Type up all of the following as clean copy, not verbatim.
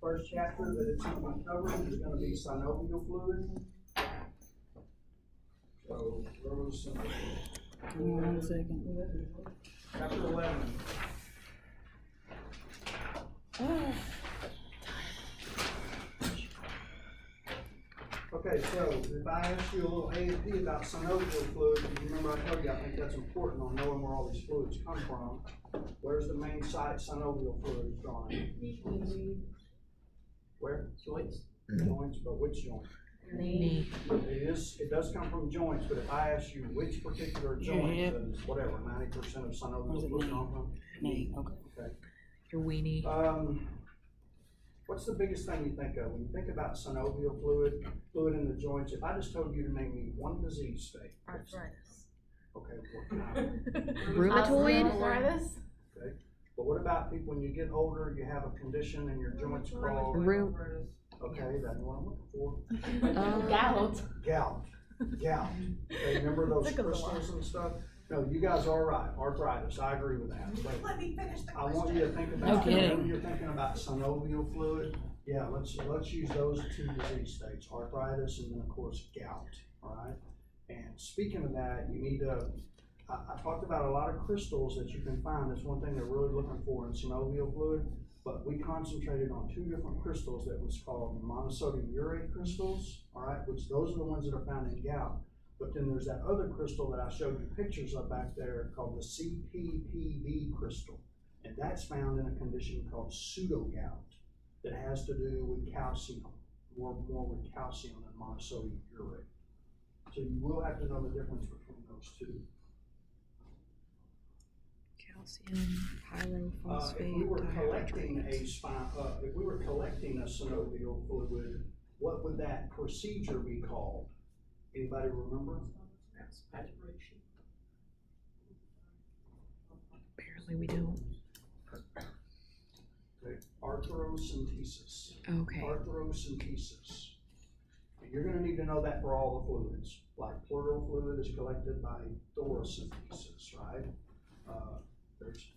First chapter that it's going to be covering is going to be synovial fluid. So, where was synovial? 1 second. Chapter 11. Okay, so if I ask you a little A&P about synovial fluid, you remember I told you I think that's important on knowing where all these fluids come from. Where's the main site synovial fluid is drawn in? Where? Joints. Joints, but which joint? Knee. It does come from joints, but if I ask you which particular joint hip. is whatever, 90% of synovial fluid come from? Knee, okay. Okay. Your weenie. What's the biggest thing you think of when you think about synovial fluid in the joints? If I just told you to name me one disease state. Arthritis. Okay, what kind? Rheumatoid? Arthritis. Okay, but what about people when you get older, you have a condition and your joints crawl? Okay, that's what I'm looking for. Gout. Gout. Okay, remember those crystals and stuff? No, you guys are right. Arthritis, I agree with that. But Let me finish the I want you to think about, No kidding. when you're thinking about synovial fluid, yeah, let's use those two disease states, arthritis and then of course gout, all right? And speaking of that, you need to, I talked about a lot of crystals that you can find. That's one thing they're really looking for in synovial fluid, but we concentrated on two different crystals that was called monosodium urate crystals, all right, which those are the ones that are found in gout. But then there's that other crystal that I showed you pictures of back there called the CPPD crystal. And that's found in a condition called pseudogout that has to do with calcium, more with calcium than monosodium urate. So you will have to know the difference between those two. Calcium, pyrophosphate. If we were collecting a synovial fluid, what would that procedure be called? Anybody remember? Aspiration. Apparently we don't. Okay. Arthrocentesis. Okay. Arthrocentesis. And you're going to need to know that for all the fluids. Like pleural fluid is collected by thoracentesis, right? There's,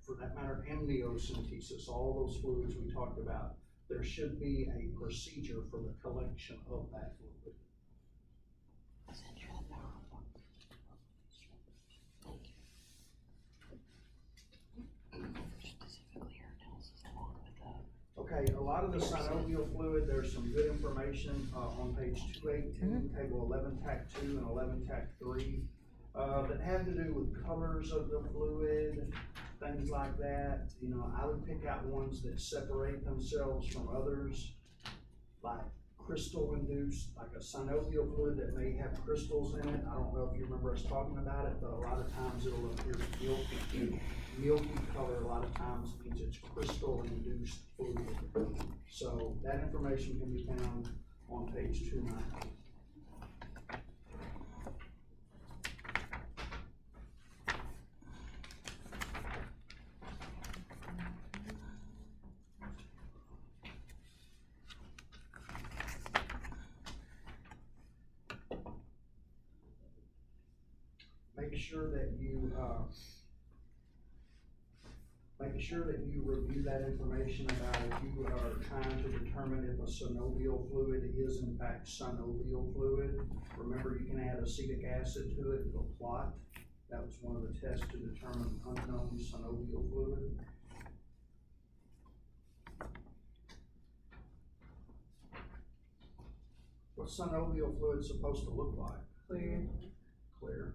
for that matter, amniocentesis. All those fluids we talked about. There should be a procedure for the collection of that fluid. Okay, a lot of the synovial fluid, there's some good information on page 218, table 11, tac 2 and 11, tac 3, that have to do with colors of the fluid, things like that. You know, I would pick out ones that separate themselves from others, like crystal induced, like a synovial fluid that may have crystals in it. I don't know if you remember us talking about it, but a lot of times it'll appear milky color. A lot of times means it's crystal induced fluid. So that information can be found on page 219. Make sure that you review that information about if you are trying to determine if a synovial fluid is in fact synovial fluid. Remember, you can add acetic acid to it to plot. That was one of the tests to determine unknown synovial fluid. What's synovial fluid supposed to look like? Clear.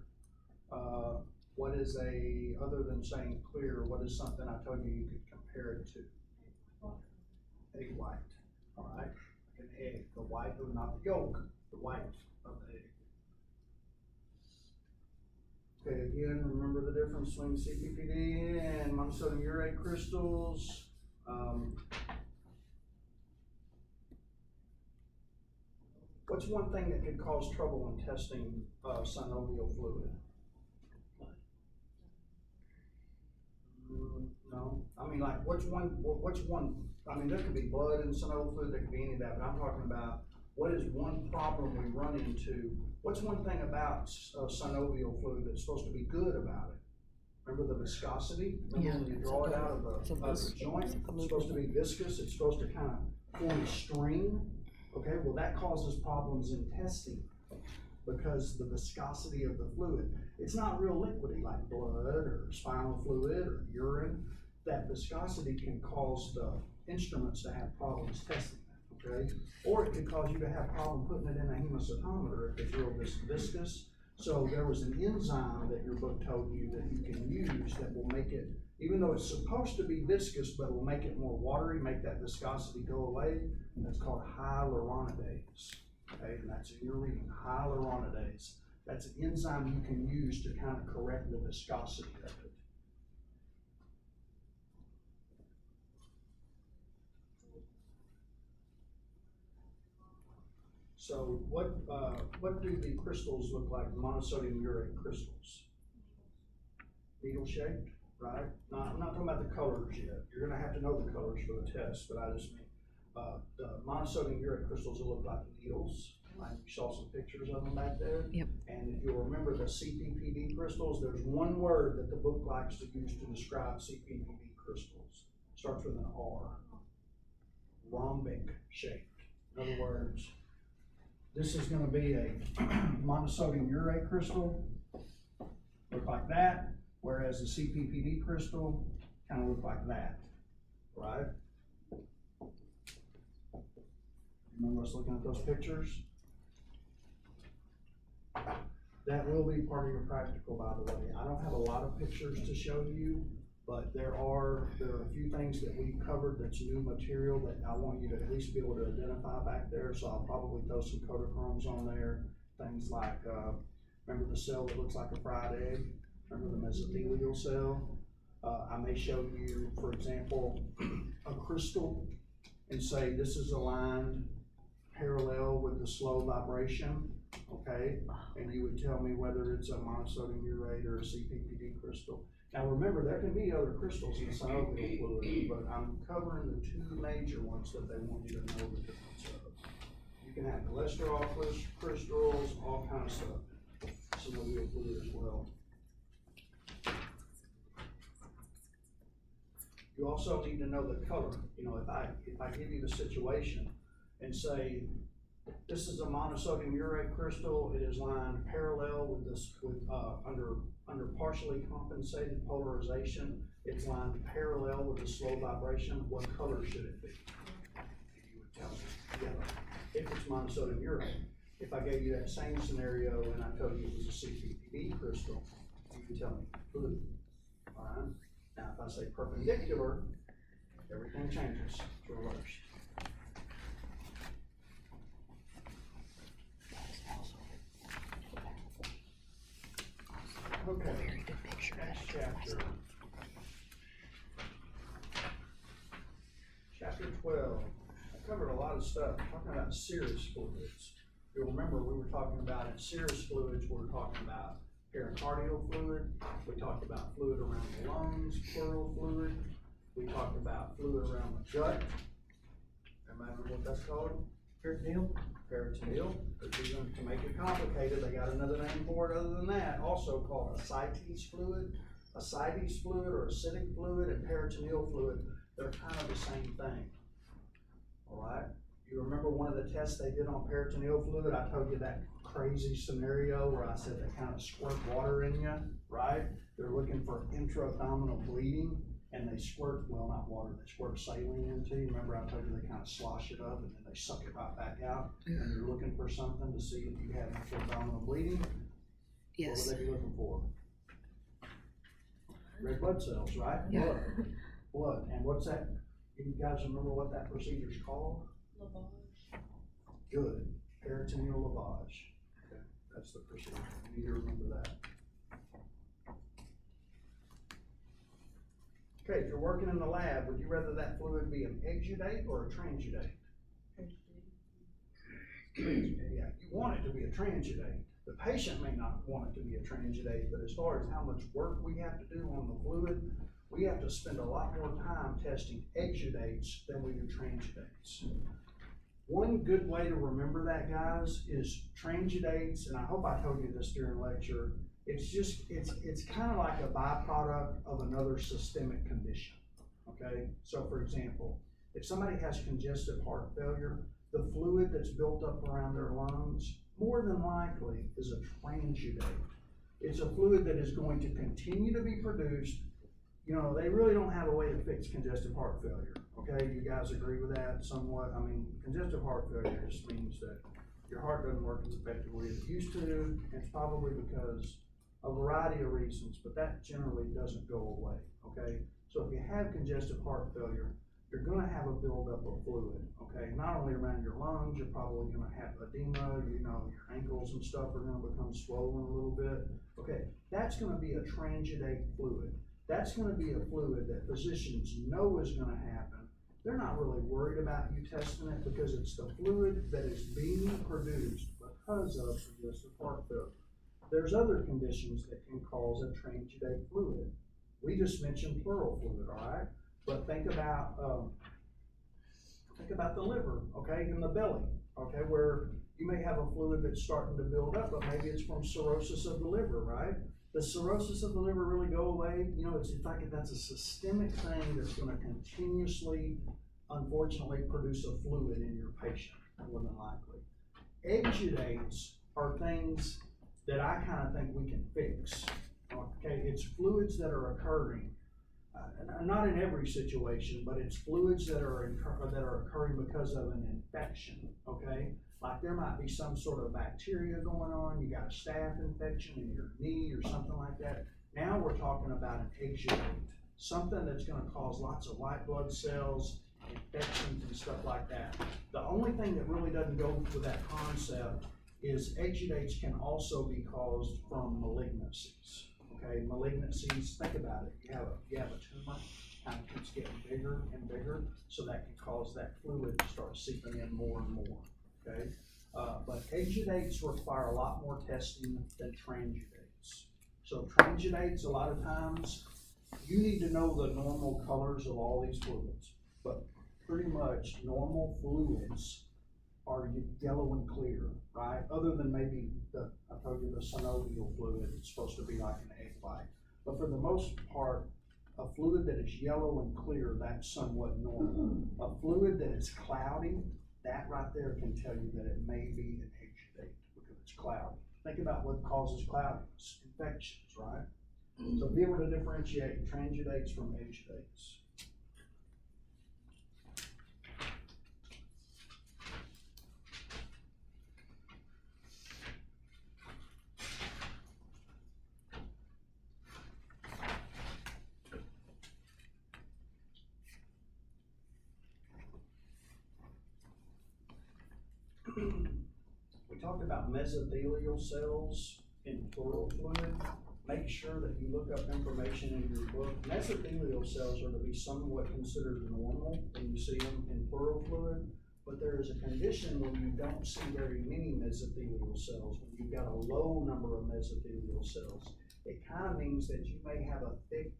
What is other than saying clear, what is something I told you could compare it to? Egg white, all right? An egg, the white, not the yolk, the white of the egg. Okay, again, remember the difference between CPPD and monosodium urate crystals. What's one thing that could cause trouble in testing synovial fluid? No, I mean, like, which one, I mean, there could be blood in synovial fluid, there could be any of that, but I'm talking about what is one problem we run into? What's one thing about synovial fluid that's supposed to be good about it? Remember the viscosity? Remember when you draw it out of the joint, it's supposed to be viscous, it's supposed to kind of form a string. Okay, well, that causes problems in testing because the viscosity of the fluid, it's not real liquidy like blood or spinal fluid or urine. That viscosity can cause the instruments to have problems testing that, okay? Or it could cause you to have problem putting it in a hemocytometer if it's real viscous. So there was an enzyme that your book told you that you can use that will make it, even though it's supposed to be viscous, but it will make it more watery, make that viscosity go away. That's called hyaluronidase. Okay, and that's in your reading, hyaluronidase. That's an enzyme you can use to kind of correct the viscosity of it. So what do the crystals look like, monosodium urate crystals? Needle shaped, right? I'm not talking about the colors yet. You're gonna have to know the colors for the test, but I just mean, the monosodium urate crystals will look like needles. Like you saw some pictures of them back there. Yep. And if you'll remember the CPPD crystals, there's one word that the book likes to use to describe CPPD crystals. Starts with an R. Rhombic shaped. In other words, this is gonna be a monosodium urate crystal, look like that, whereas the CPPD crystal kind of look like that, right? Remember us looking at those pictures? That will be part of your practical, by the way. I don't have a lot of pictures to show you, but there are a few things that we covered that's new material that I want you to at least be able to identify back there. So I'll probably throw some Kodachromes on there. Things like, remember the cell that looks like a fried egg? Remember the mesothelial cell? I may show you, for example, a crystal and say this is aligned parallel with the slow vibration, okay? And you would tell me whether it's a monosodium urate or a CPPD crystal. Now remember, there can be other crystals in the synovial fluid, but I'm covering the two major ones that they want you to know the difference of. You can have cholesterol crystals, all kinds of stuff, synovial fluid as well. You also need to know the color. You know, if I give you the situation and say, this is a monosodium urate crystal, it is lined parallel with this, under partially compensated polarization, it's lined parallel with the slow vibration, what color should it be? You would tell me yellow, if it's monosodium urate. If I gave you that same scenario and I told you it was a CPPD crystal, you could tell me blue, all right? Now, if I say perpendicular, everything changes, it's reversed. Okay, Very good picture. next chapter. Chapter 12. I covered a lot of stuff, talking about serous fluids. You'll remember we were talking about in serous fluids, we were talking about pericardial fluid, we talked about fluid around the lungs, pleural fluid, we talked about fluid around the gut. Remember what that's called? Peritoneal? Peritoneal. But even to make it complicated, they got another name for it other than that, also called ascites fluid. Ascites fluid or acidic fluid and peritoneal fluid, they're kind of the same thing. All right? You remember one of the tests they did on peritoneal fluid? I told you that crazy scenario where I said they kind of squirt water in you, right? They're looking for intra-abdominal bleeding, and they squirt, well, not water, they squirt saline into you. Remember I told you they kind of slosh it up and then they suck it right back out? And you're looking for something to see if you have intra-abdominal bleeding? Yes. What would they be looking for? Red blood cells, right? Yeah. Blood. And what's that? You guys remember what that procedure's called? Lavage. Good. Peritoneal lavage. Okay, that's the procedure. You need to remember that. Okay, if you're working in the lab, would you rather that fluid be an exudate or a transudate? Yeah, you want it to be a transudate. The patient may not want it to be a transudate, but as far as how much work we have to do on the fluid, we have to spend a lot more time testing exudates than we do transudates. One good way to remember that, guys, is transudates, and I hope I told you this during lecture, it's kind of like a byproduct of another systemic condition, okay? So for example, if somebody has congestive heart failure, the fluid that's built up around their lungs, more than likely is a transudate. It's a fluid that is going to continue to be produced. You know, they really don't have a way to fix congestive heart failure, okay? You guys agree with that somewhat? I mean, congestive heart failure just means that your heart doesn't work as effectively as it used to. It's probably because a variety of reasons, but that generally doesn't go away, okay? So if you have congestive heart failure, you're gonna have a buildup of fluid, okay? Not only around your lungs, you're probably gonna have edema, you know, your ankles and stuff are gonna become swollen a little bit. Okay, that's gonna be a transudate fluid. That's gonna be a fluid that physicians know is gonna happen. They're not really worried about you testing it because it's the fluid that is being produced because of congestive heart failure. There's other conditions that can cause a transudate fluid. We just mentioned pleural fluid, all right? But think about the liver, okay, in the belly, okay, where you may have a fluid that's starting to build up, but maybe it's from cirrhosis of the liver, right? Does cirrhosis of the liver really go away? You know, it's like that's a systemic thing that's going to continuously, unfortunately, produce a fluid in your patient, more than likely. Exudates are things that I kind of think we can fix, okay? It's fluids that are occurring. Not in every situation, but it's fluids that are occurring because of an infection, okay? Like there might be some sort of bacteria going on, you got a staph infection in your knee or something like that. Now we're talking about an exudate, something that's gonna cause lots of white blood cells, infections and stuff like that. The only thing that really doesn't go with that concept is exudates can also be caused from malignancies. Okay, malignancies, think about it. You have a tumor, kind of keeps getting bigger and bigger, so that can cause that fluid to start seeping in more and more, okay? But exudates require a lot more testing than transjudates. So transjudates, a lot of times, you need to know the normal colors of all these fluids, but pretty much normal fluids are yellow and clear, right? Other than maybe I told you the synovial fluid, it's supposed to be like an egg white. But for the most part, a fluid that is yellow and clear, that's somewhat normal. A fluid that is cloudy, that right there can tell you that it may be an exudate because it's cloudy. Think about what causes cloudiness, infections, right? So be able to differentiate transjudates from exudates. We talked about mesothelial cells in pleural fluid. Make sure that you look up information in your book. Mesothelial cells are to be somewhat considered normal when you see them in pleural fluid, but there is a condition when you don't see very many mesothelial cells, when you've got a low number of mesothelial cells. It kind of means that you may have a thick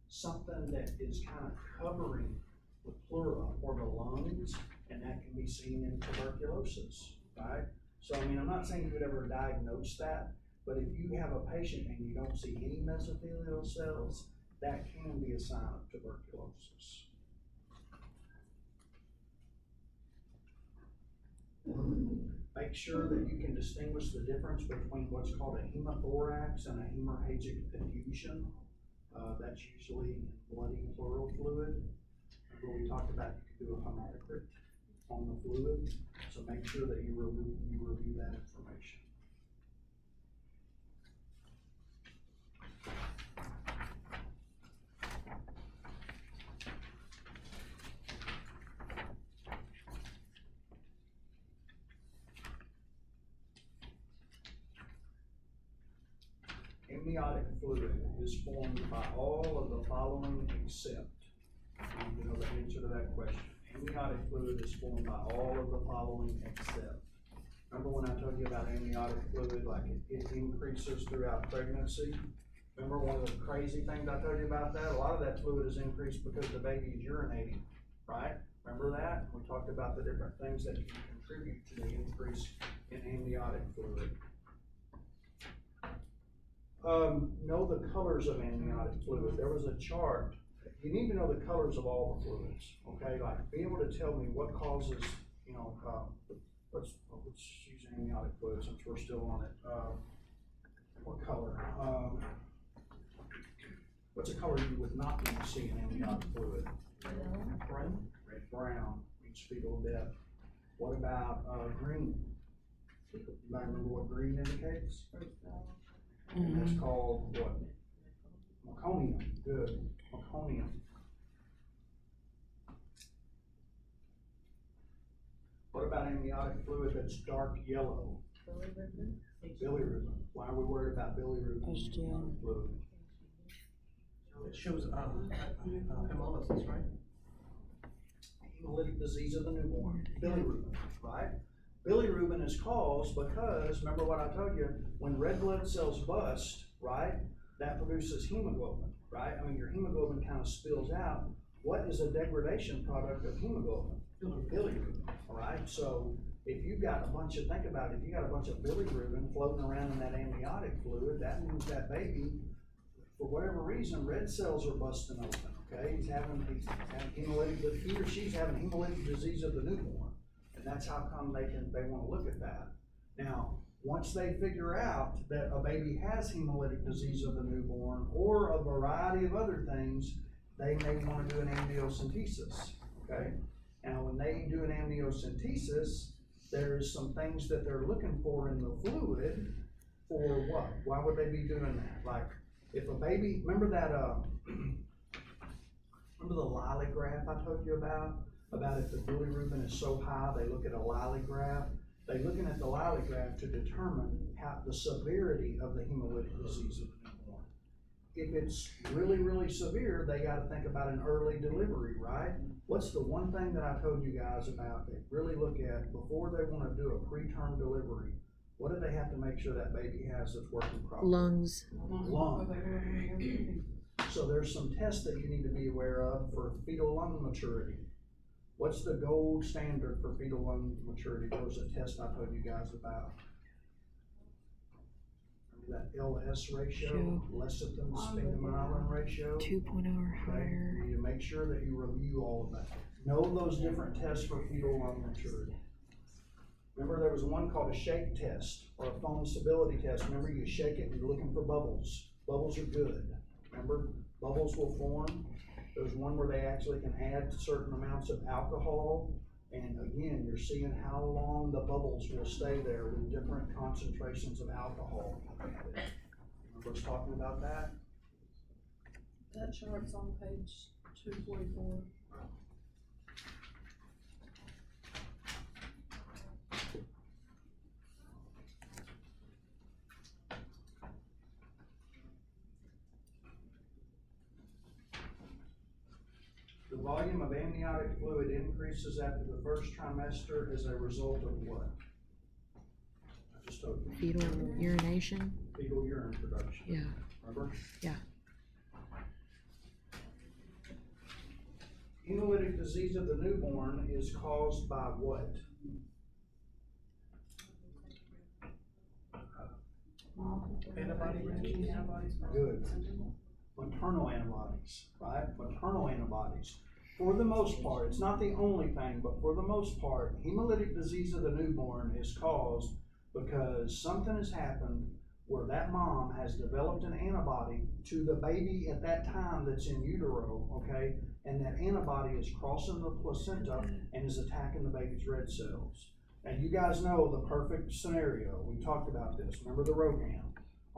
something that is kind of covering the pleura or the lungs, and that can be seen in tuberculosis, right? So, I mean, I'm not saying you would ever diagnose that, but if you have a patient and you don't see any mesothelial cells, that can be a sign of tuberculosis. Make sure that you can distinguish the difference between what's called a hemothorax and a hemorrhagic effusion. That's usually bloody pleural fluid. Remember we talked about you can do a hematocrit on the fluid, so make sure that you review that information. Amniotic fluid is formed by all of the following except. You know the answer to that question. Amniotic fluid is formed by all of the following except. Remember when I told you about amniotic fluid, like it increases throughout pregnancy? Remember one of the crazy things I told you about that? A lot of that fluid is increased because the baby is urinating, right? Remember that? We talked about the different things that can contribute to the increase in amniotic fluid. know the colors of amniotic fluid. There was a chart. You need to know the colors of all the fluids, okay? Like, be able to tell me what causes, you know, let's use amniotic fluid since we're still on it. What color? What's a color you would not want to see in amniotic fluid? Brown. Brown, means fetal death. What about, green? Anybody remember what green indicates? And that's called what? Meconium. Good. Meconium. What about amniotic fluid that's dark yellow? Bilirubin. Why are we worried about bilirubin in amniotic fluid? It shows, hemolysis, right? Hemolytic disease of the newborn. Bilirubin, right? Bilirubin is caused because, remember what I told you, when red blood cells bust, right, that produces hemoglobin, right? I mean, your hemoglobin kind of spills out. What is a degradation product of hemoglobin? Bilirubin, all right? So if you've got a bunch of, think about it, if you got a bunch of bilirubin floating around in that amniotic fluid, that means that baby, for whatever reason, red cells are busting open, okay? He's having hemolytic, he or she's having hemolytic disease of the newborn. That's how come they want to look at that. Now, once they figure out that a baby has hemolytic disease of the newborn or a variety of other things, they may want to do an amniocentesis, okay? Now, when they do an amniocentesis, there's some things that they're looking for in the fluid for what? Why would they be doing that? Like, if a baby, remember that, remember the lilograph I told you about if the bilirubin is so high, they look at a lilograph. They're looking at the lilograph to determine how the severity of the hemolytic disease of the newborn. If it's really, really severe, they got to think about an early delivery, right? What's the one thing that I told you guys about they really look at before they want to do a preterm delivery? What do they have to make sure that baby has that's working properly? Lungs. Lung. So there's some tests that you need to be aware of for fetal lung maturity. What's the gold standard for fetal lung maturity? There was a test I told you guys about. Remember that LS ratio, lecithin sphingomyelin ratio? 2.0 or higher. You need to make sure that you review all of that. Know those different tests for fetal lung maturity. Remember there was one called a shake test or a foam stability test. Remember you shake it and you're looking for bubbles. Bubbles are good. Remember, bubbles will form. There's one where they actually can add certain amounts of alcohol, and again, you're seeing how long the bubbles will stay there with different concentrations of alcohol. Remember us talking about that? That chart's on page 244. The volume of amniotic fluid increases after the first trimester as a result of what? I just told you. Fetal urination. Fetal urine production. Yeah. Remember? Yeah. Hemolytic disease of the newborn is caused by what? Antibody reaction, antibodies. Good. Maternal antibodies, right? Maternal antibodies. For the most part, it's not the only thing, but for the most part, hemolytic disease of the newborn is caused because something has happened where that mom has developed an antibody to the baby at that time that's in utero, okay? And that antibody is crossing the placenta and is attacking the baby's red cells. Now you guys know the perfect scenario. We talked about this. Remember the ROCAM.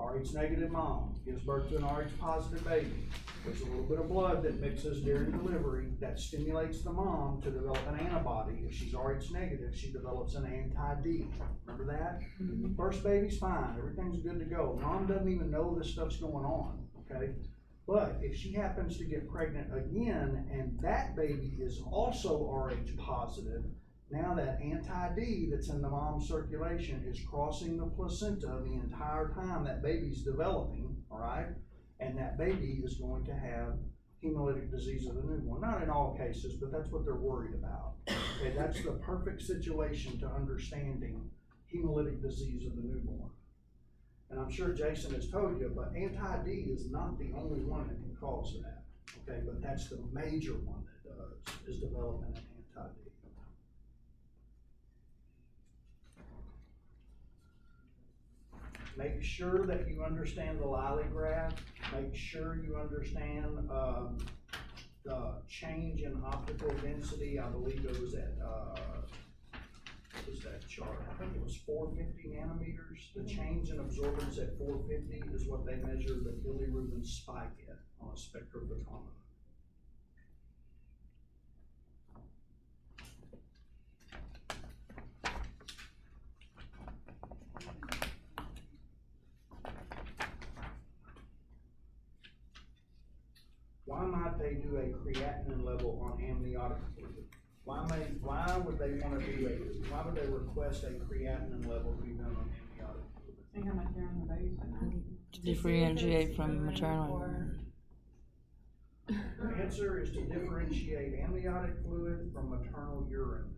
Rh negative mom gives birth to an Rh positive baby. There's a little bit of blood that mixes during delivery that stimulates the mom to develop an antibody. If she's Rh negative, she develops an anti-D. Remember that? Mm-hmm. First baby's fine. Everything's good to go. Mom doesn't even know this stuff's going on, okay? But if she happens to get pregnant again and that baby is also Rh positive, now that anti-D that's in the mom's circulation is crossing the placenta the entire time that baby's developing, all right? And that baby is going to have hemolytic disease of the newborn. Not in all cases, but that's what they're worried about. Okay, that's the perfect situation to understanding hemolytic disease of the newborn. And I'm sure Jason has told you, but anti-D is not the only one that can cause that, okay? But that's the major one that does, is developing an anti-D. Make sure that you understand the lilograph. Make sure you understand the change in optical density. I believe it was at, what was that chart? I think it was 450 nanometers. The change in absorbance at 450 is what they measure the bilirubin spike at on a spectrophotometer. Why might they do a creatinine level on amniotic fluid? Why would they want to why would they request a creatinine level to be done on amniotic fluid? See how much urine the baby's putting To differentiate from maternal. The answer is to differentiate amniotic fluid from maternal urine.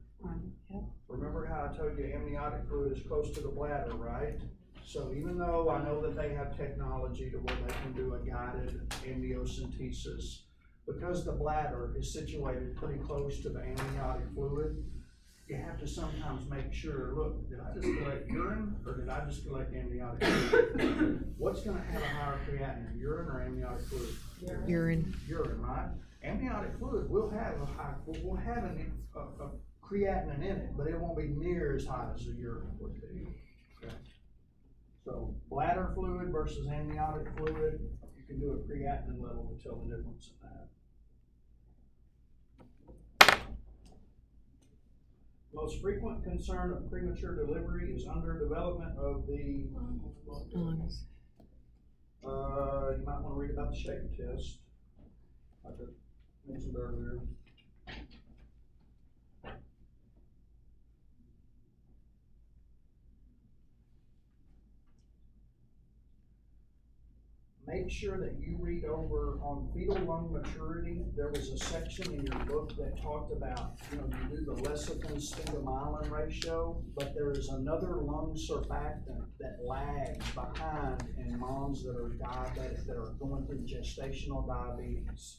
Yep. Remember how I told you amniotic fluid is close to the bladder, right? So even though I know that they have technology to where they can do a guided amniocentesis, because the bladder is situated pretty close to the amniotic fluid, you have to sometimes make sure, look, did I just collect urine or did I just collect amniotic fluid? What's gonna have a higher creatinine, urine or amniotic fluid? Urine. Urine, right? Amniotic fluid will have a creatinine in it, but it won't be near as high as the urine would be. Okay. So bladder fluid versus amniotic fluid, you can do a creatinine level to tell the difference in that. Most frequent concern of premature delivery is underdevelopment of the Lungs. You might want to read about the shape test, like I mentioned earlier. Make sure that you read over on fetal lung maturity. There was a section in your book that talked about, you do the lecithin sphingomyelin ratio, but there is another lung surfactant that lags behind in moms that are diabetic, that are going through gestational diabetes.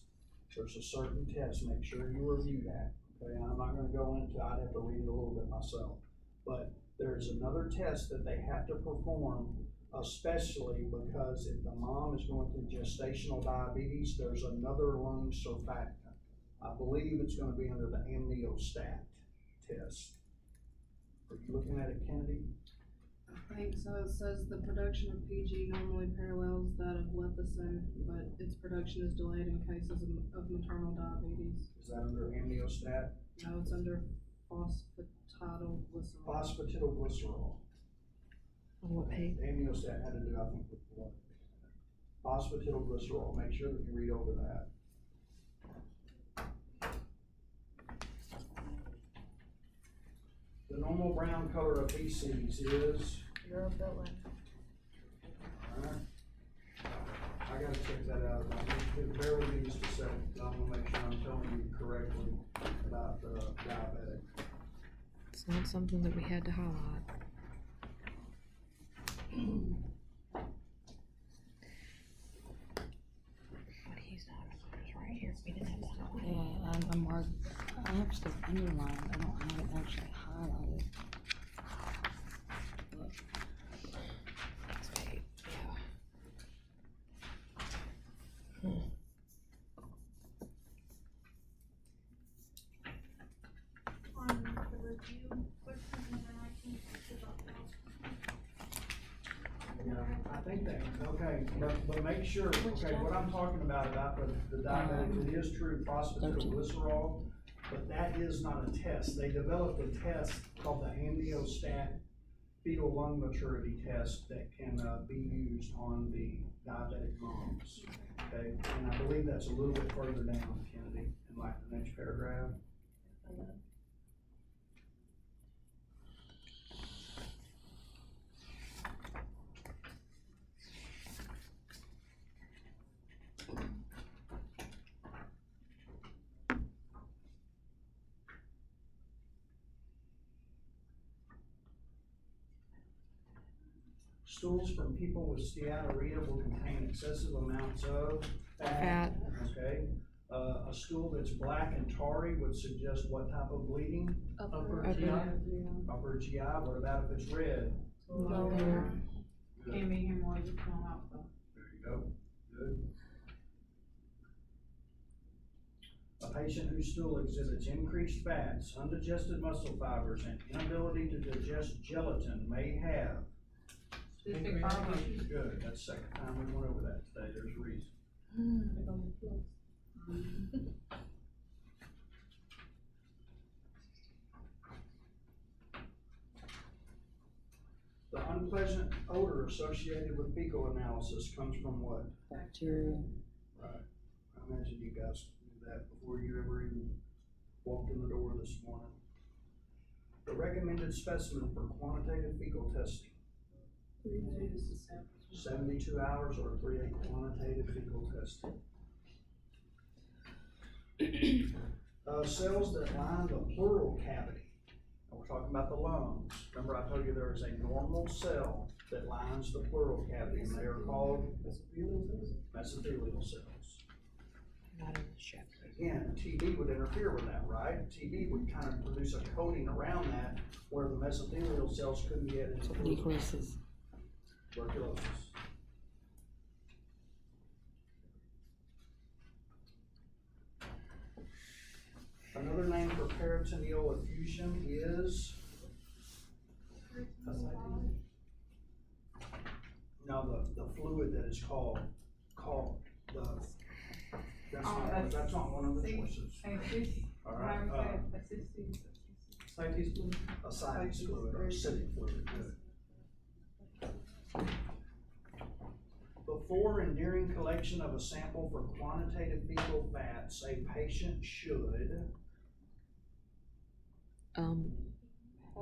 There's a certain test, make sure you review that. Okay, I'm not gonna go into, I'd have to read it a little bit myself. But there's another test that they have to perform, especially because if the mom is going through gestational diabetes, there's another lung surfactant. I believe it's gonna be under the amniostat test. Are you looking at it, Kennedy? I think so. It says the production of PG normally parallels that of lecithin, but its production is delayed in cases of maternal diabetes. Is that under amniostat? No, it's under phosphatidylglycerol. Phosphatidylglycerol. On what page? Amniostat had to do, I think, with blood. Phosphatidylglycerol, make sure that you read over that. The normal brown color of feces is? Urobillin. Alright. I gotta check that out. It barely needs to say, I wanna make sure I'm telling you correctly about the diabetic. It's not something that we had to highlight. What he's talking about is right here. We didn't have to highlight. Yeah, I'm marked. I have stuff underlined. I don't have it actually highlighted. Look. Next page. Yeah. On the review question, and then I can talk about that. Yeah, I think that, okay, but make sure, okay, what I'm talking about the diabetic, it is true phosphatidylglycerol, but that is not a test. They developed a test called the amniostat fetal lung maturity test that can be used on the diabetic moms, okay? And I believe that's a little bit further down, Kennedy, in like the next paragraph. Stools from people with steatorrhea will contain excessive amounts of Fat. Okay, a stool that's black and tarry would suggest what type of bleeding? Upper Upper. GI. Upper GI, what about if it's red? Lower. Good. Can't be hemorrhoids going out, though. There you go, good. A patient whose stool exhibits increased fats, undigested muscle fibers, and inability to digest gelatin may have. Cystic fibrosis. Good, that's the second time we went over that today, there's a reason. The unpleasant odor associated with fecal analysis comes from what? Bacteria. Right. I imagine you guys knew that before you ever even walked in the door this morning. The recommended specimen for quantitative fecal testing, 72 hours or 3-8 quantitative fecal testing. Cells that line the pleural cavity. And we're talking about the lungs. Remember I told you there is a normal cell that lines the pleural cavity, and they are called mesothelial cells. Not in the ship. Again, TB would interfere with that, right? TB would kind of produce a coating around that where the mesothelial cells couldn't get into So it decreases. tuberculosis. Another name for peritoneal effusion is, no, the fluid that is called the, that's not one of the choices. All right, ascites fluid or acidic fluid, good. Before and during collection of a sample for quantitative fecal fats, a patient should,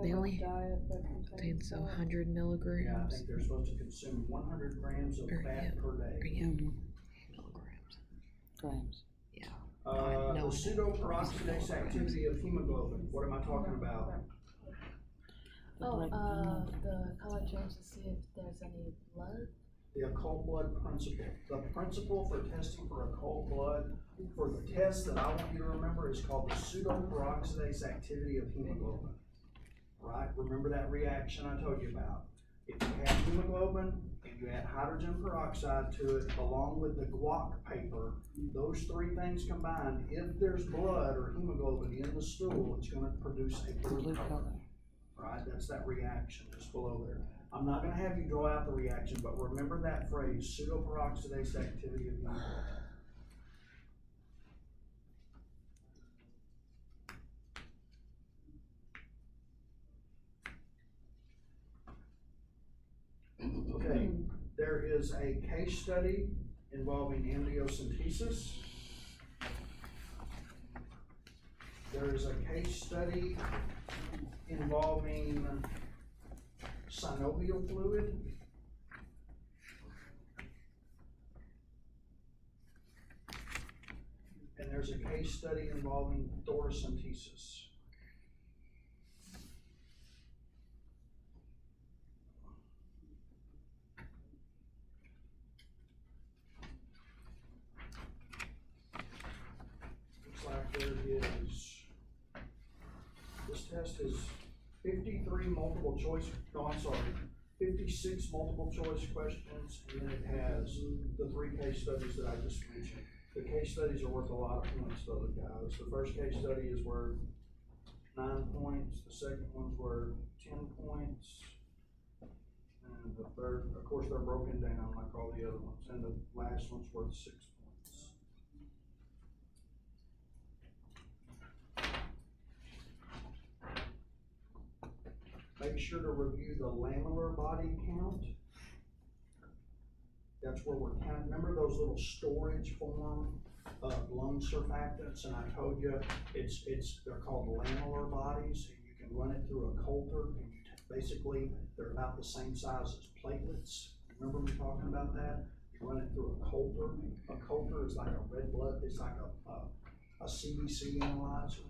They only contains 100 yeah, I milligrams. think they're supposed to consume 100 grams of Or, fat yeah. per Or, day. yeah, Mhm. milligrams. Grams. Yeah. The No. pseudoperoxidase activity of hemoglobin, what am I talking about? The color change to see if there's any blood. The occult blood principle. The principle for testing for occult blood, for the test that I want you to remember, is called the pseudoperoxidase activity of hemoglobin. Right? Remember that reaction I told you about. If you have hemoglobin and you add hydrogen peroxide to it along with the guac paper, those three things combined, if there's blood or hemoglobin in the stool, it's gonna produce a blue Blue color. color. Right, that's that reaction just below there. I'm not gonna have you draw out the reaction, but remember that phrase, pseudoperoxidase activity of hemoglobin. Okay, there is a case study involving amniocentesis. There is a case study involving synovial fluid. And there's a case study involving thoracentesis. Looks like there is, this test is 53 multiple choice, no, I'm sorry, 56 multiple choice questions, and then it has the 3 case studies that I just mentioned. The case studies are worth a lot of points though, guys. The first case study is worth 9 points, the second one's worth 10 points, and the third, of course, they're broken down like all the other ones, and the last one's worth 6 points. Make sure to review the lamellar body count. That's where we're counting. Remember those little storage form of lung surfactants? And I told you they're called lamellar bodies, and you can run it through a Coulter, and basically they're about the same size as platelets. Remember me talking about that? You run it through a Coulter. A Coulter is like a red blood. It's like a CBC analyzer.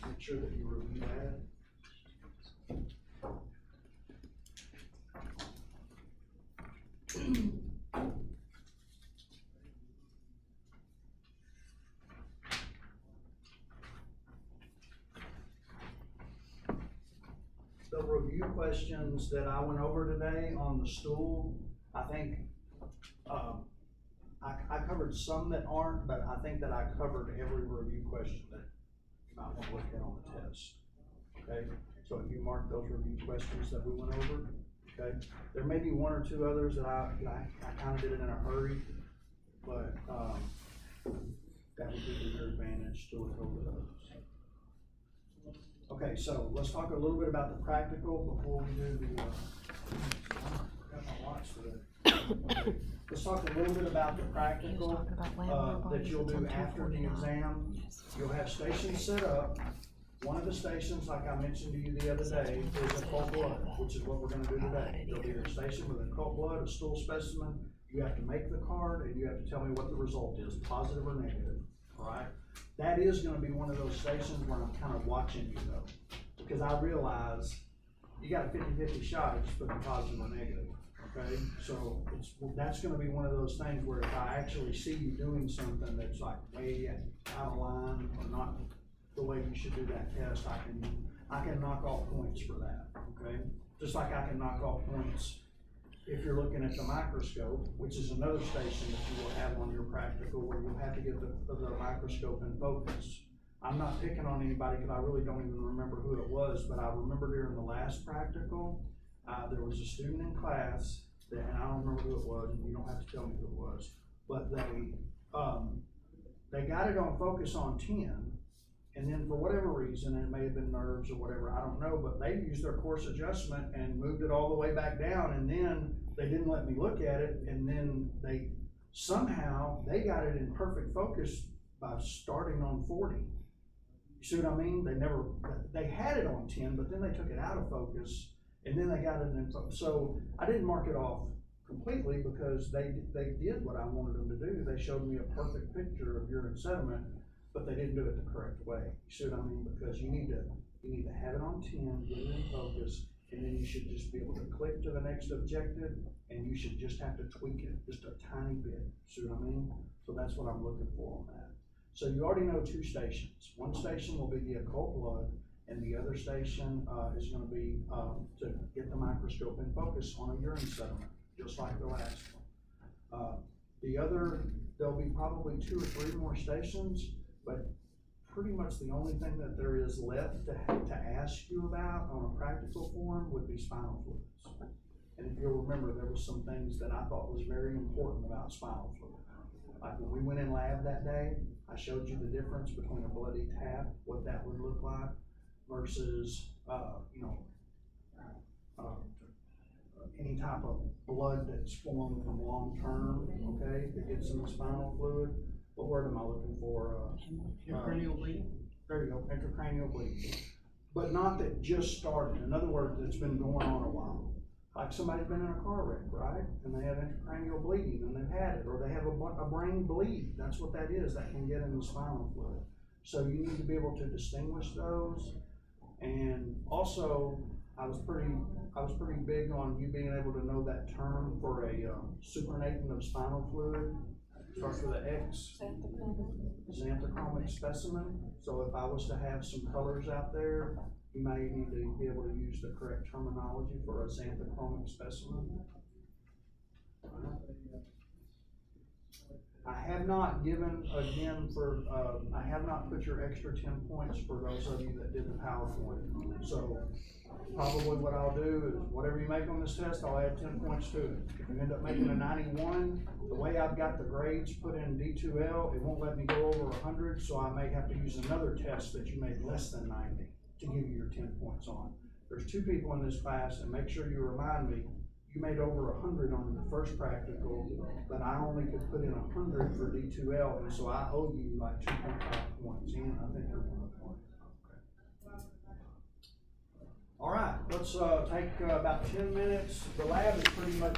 Make sure that you review that. the review questions that I went over today on the stool, I think, I covered some that aren't, but I think that I covered every review question that you might want to look at on the test. Okay, so if you mark those review questions that we went over, okay? There may be one or two others that I kind of did it in a hurry, but, that would be to your advantage to look over those. Okay, so let's talk a little bit about the practical before we do the, got my watch today. Okay. Let's talk a little bit about the He was practical, talking about landlord that you'll do after the exam. Yes. You'll have stations set up. One of the stations, like I mentioned to you the other day, is a cold blood, which is what we're gonna do today. There'll be a station with a cold blood, a stool specimen. You have to make the card and you have to tell me what the result is, positive or negative, all right? That is gonna be one of those stations where I'm kind of watching you though, because I realize you got a 50-50 shot of just putting positive or negative, okay? So that's gonna be one of those things where if I actually see you doing something that's like way out of line or not the way you should do that test, I can knock off points for that, okay? Just like I can knock off points if you're looking at the microscope, which is another station that you will have on your practical where you'll have to get the microscope in focus. I'm not picking on anybody because I really don't even remember who it was, but I remember during the last practical, there was a student in class that, and I don't remember who it was, and you don't have to tell me who it was, but they got it on focus on 10, and then for whatever reason, and it may have been nerves or whatever, I don't know, but they used their course adjustment and moved it all the way back down, and then they didn't let me look at it, and then they got it in perfect focus by starting on 40. You see what I mean? They had it on 10, but then they took it out of focus, and then they got it in focus. So I didn't mark it off completely because they did what I wanted them to do. They showed me a perfect picture of urine sediment, but they didn't do it the correct way. You see what I mean? Because you need to have it on 10, get it in focus, and then you should just be able to click to the next objective, and you should just have to tweak it just a tiny bit. See what I mean? So that's what I'm looking for on that. So you already know two stations. One station will be the occult blood, and the other station is going to be to get the microscope in focus on a urine sediment, just like the last one. There'll be probably 2 or 3 more stations, but pretty much the only thing that there is left to ask you about on a practical form would be spinal fluids. And if you'll remember, there was some things that I thought was very important about spinal fluid. Like when we went in lab that day, I showed you the difference between a bloody tap, what that would look like, versus, any type of blood that's formed from long term, okay, that gets in the spinal fluid. What word am I looking for? Intracranial bleeding? There you go, intracranial bleeding. But not that just started. In other words, it's been going on a while. Like somebody's been in a car wreck, right? And they have intracranial bleeding and they've had it, or they have a brain bleed. That's what that is. That can get in the spinal fluid. So you need to be able to distinguish those. And also, I was pretty big on you being able to know that term for a supernatant of spinal fluid. Starts with an X. Xanthochromic specimen. So if I was to have some colors out there, you may need to be able to use the correct terminology for a xanthochromic specimen. I have not given, again, I have not put your extra 10 points for those of you that did the PowerPoint. So probably what I'll do is whatever you make on this test, I'll add 10 points to it. If you end up making a 91, the way I've got the grades put in D2L, it won't let me go over 100, so I may have to use another test that you made less than 90 to give you your 10 points on. There's 2 people in this class, and make sure you remind me, you made over 100 on the first practical, but I only could put in 100 for D2L, and so I owe you like 2.5 points. And I think you're 1 point. Okay. All right, let's take about 10 minutes. The lab is pretty much